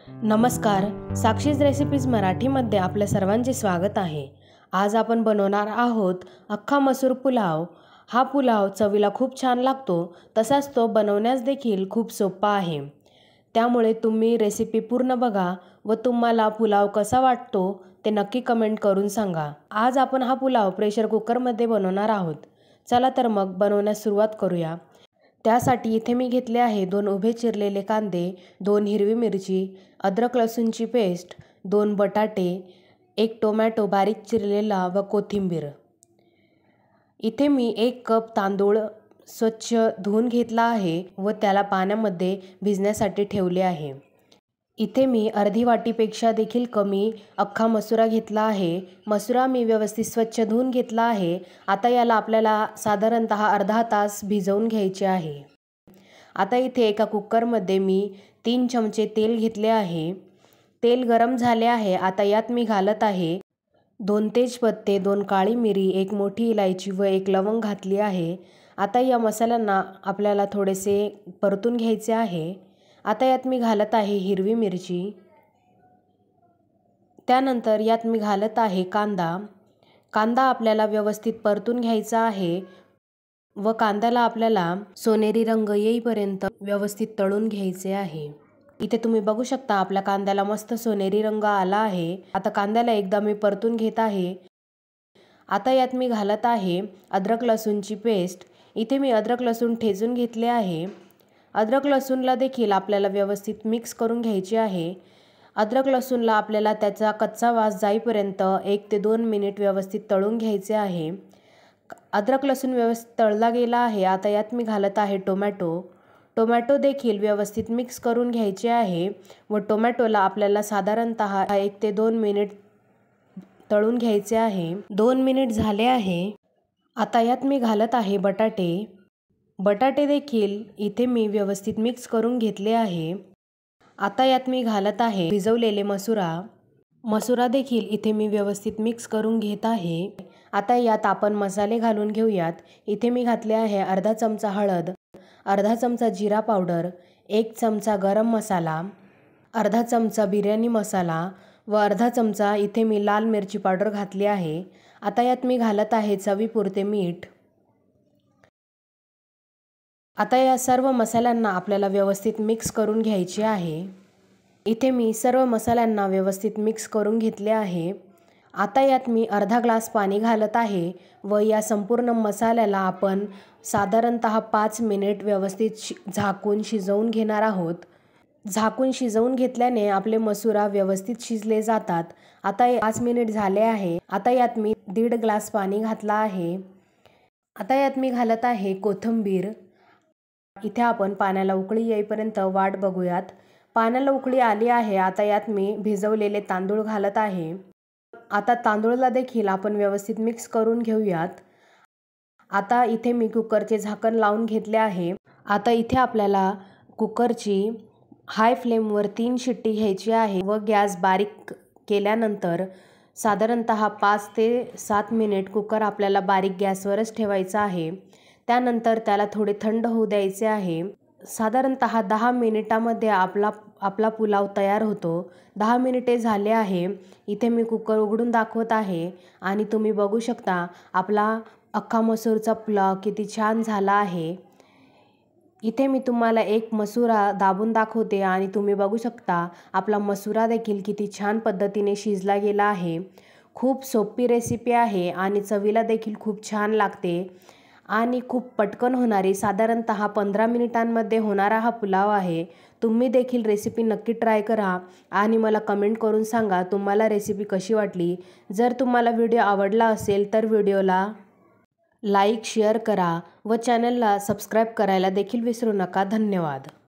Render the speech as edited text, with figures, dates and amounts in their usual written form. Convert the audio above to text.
नमस्कार, साक्षीज रेसिपीज मराठीमध्ये आपल्या सर्वांचे स्वागत आहे। आज आपण बनवणार आहोत अख्खा मसूर पुलाव। हा पुलाव चवीला खूप छान लागतो, तसाच तो बनवण्यास देखील खूप सोपा आहे। त्यामुळे तुम्ही रेसिपी पूर्ण बघा व तुम्हाला पुलाव कसा वाटतो ते नक्की कमेंट करून सांगा। आज आपण हा पुलाव प्रेशर कुकरमध्ये बनवणार आहोत। चला तर मग बनवण्यास सुरुवात करूया। त्यासाठी इथे मी घेतले आहे 2 उभे चिरलेले कांदे, 2 हिरवी मिरची, अद्रक लसूणची पेस्ट, 2 बटाटे, 1 टोमॅटो बारीक चिरलेला व कोथिंबीर। इथे मी 1 कप तांदूळ स्वच्छ धुवून घेतला आहे व त्याला पाण्यामध्ये भिजण्यासाठी ठेवले आहे। इथे मी अर्धी वाटीपेक्षा देखील कमी अख्खा मसुरा घेतला आहे। मसुरा मी व्यवस्थित स्वच्छ धुवून घेतला आहे। आता याला आपल्याला साधारणतः अर्धा तास भिजवून घ्यायचे आहे। आता इथे एका कुकरमध्ये मी 3 चमचे तेल घेतले आहे। तेल गरम झाले आहे। आता यात मी घालत आहे 2 तेजपत्ते, 2 काळी मिरी, 1 मोठी इलायची व 1 लवंग घातली आहे। आता या मसाल्यांना आपल्याला थोडेसे परतून घ्यायचे आहे। आता यात मी घालत आहे हिरवी मिरची, त्यानंतर यात मी घालत आहे कांदा। कांदा आपल्याला व्यवस्थित परतून घ्यायचा आहे व कांद्याला आपल्याला सोनेरी रंग येईपर्यंत व्यवस्थित तळून घ्यायचे आहे। इथे तुम्ही बघू शकता आपल्या कांद्याला मस्त सोनेरी रंग आला आहे। आता कांद्याला एकदा मी परतून घेत आहे। आता यात मी घालत आहे अद्रक लसूणची पेस्ट। इथे मी अद्रक लसूण ठेचून घेतले आहे। अद्रक लसूणला देखील आपल्याला व्यवस्थित मिक्स करून घ्यायचे आहे। अद्रक लसूणला आपल्याला त्याचा कच्चा वास जाईपर्यंत 1 ते 2 मिनिट व्यवस्थित तळून घ्यायचे आहे। अद्रक लसूण व्यवस्थित तळला गेला आहे। आता यात मी घालत आहे टोमॅटो। टोमॅटो देखील व्यवस्थित मिक्स करून घ्यायचे आहे व टोमॅटोला आपल्याला साधारणतः 1 ते 2 मिनिट तळून घ्यायचे आहे। 2 मिनिट झाले आहे। आता यात मी घालत आहे बटाटे। बटाटे देखील इथे मी व्यवस्थित मिक्स करून घेतले आहे। आता यात मी घालत आहे भिजवलेले मसुरा। मसुरा देखील इथे मी व्यवस्थित मिक्स करून घेत आहे। आता यात आपण मसाले घालून घेऊयात। इथे मी घातले आहे अर्धा चमचा हळद, अर्धा चमचा जिरा पावडर, 1 चमचा गरम मसाला, अर्धा चमचा बिर्याणी मसाला व अर्धा चमचा इथे मी लाल मिरची पावडर घातली आहे। आता यात मी घालत आहे चवीपुरते मीठ। आता या सर्व मसाल्यांना आपल्याला व्यवस्थित मिक्स करून घ्यायचे आहे। इथे मी सर्व मसाल्यांना व्यवस्थित मिक्स करून घेतले आहे। आता यात मी अर्धा ग्लास पाणी घालत आहे व या संपूर्ण मसाल्याला आपण साधारणतः 5 मिनिट व्यवस्थित झाकून शिजवून घेणार आहोत। झाकून शिजवून घेतल्याने आपले मसुरा व्यवस्थित शिजले जातात। आता 5 मिनिट झाले आहे। आता यात मी 1.5 ग्लास पाणी घातला आहे। आता यात मी घालत आहे कोथिंबीर। इथे आपण पाण्याला उकळी येईपर्यंत वाट बघूयात। पाण्याला उकळी आली आहे। आता यात मी भिजवलेले तांदूळ घालत आहे। आता तांदूळला देखील आपण व्यवस्थित मिक्स करून घेऊयात। आता इथे मी कुकरचे झाकण लावून घेतले आहे। आता इथे आपल्याला कुकरची हाय फ्लेमवर 3 शिट्टी घ्यायची आहे व गॅस बारीक केल्यानंतर साधारणतः 5 ते 7 मिनिट कुकर आपल्याला बारीक गॅसवरच ठेवायचा आहे। त्यानंतर त्याला थोडे थंड होऊ द्यायचे आहे। साधारणतः 10 मिनिटांमध्ये आपला पुलाव तयार होतो। 10 मिनिटे झाले आहे। इथे मी कुकर उघडून दाखवत आहे आणि तुम्ही बघू शकता आपला अख्खा मसूरचा पुलाव किती छान झाला आहे। इथे मी तुम्हाला एक मसुरा दाबून दाखवते आणि तुम्ही बघू शकता आपला मसुरा देखील किती छान पद्धतीने शिजला गेला आहे। खूप सोपी रेसिपी आहे आणि चवीला देखील खूप छान लागते आणि खूप पटकन होणारी साधारणतः 15 मिनिटांमध्ये होणारा हा पुलाव आहे। तुम्ही देखील रेसिपी नक्की ट्राय करा आणि मला कमेंट करून सांगा तुम्हाला रेसिपी कशी वाटली। जर तुम्हाला व्हिडिओ आवडला असेल तर व्हिडिओला लाईक, शेअर करा व चॅनलला सबस्क्राईब करायला देखील विसरू नका। धन्यवाद।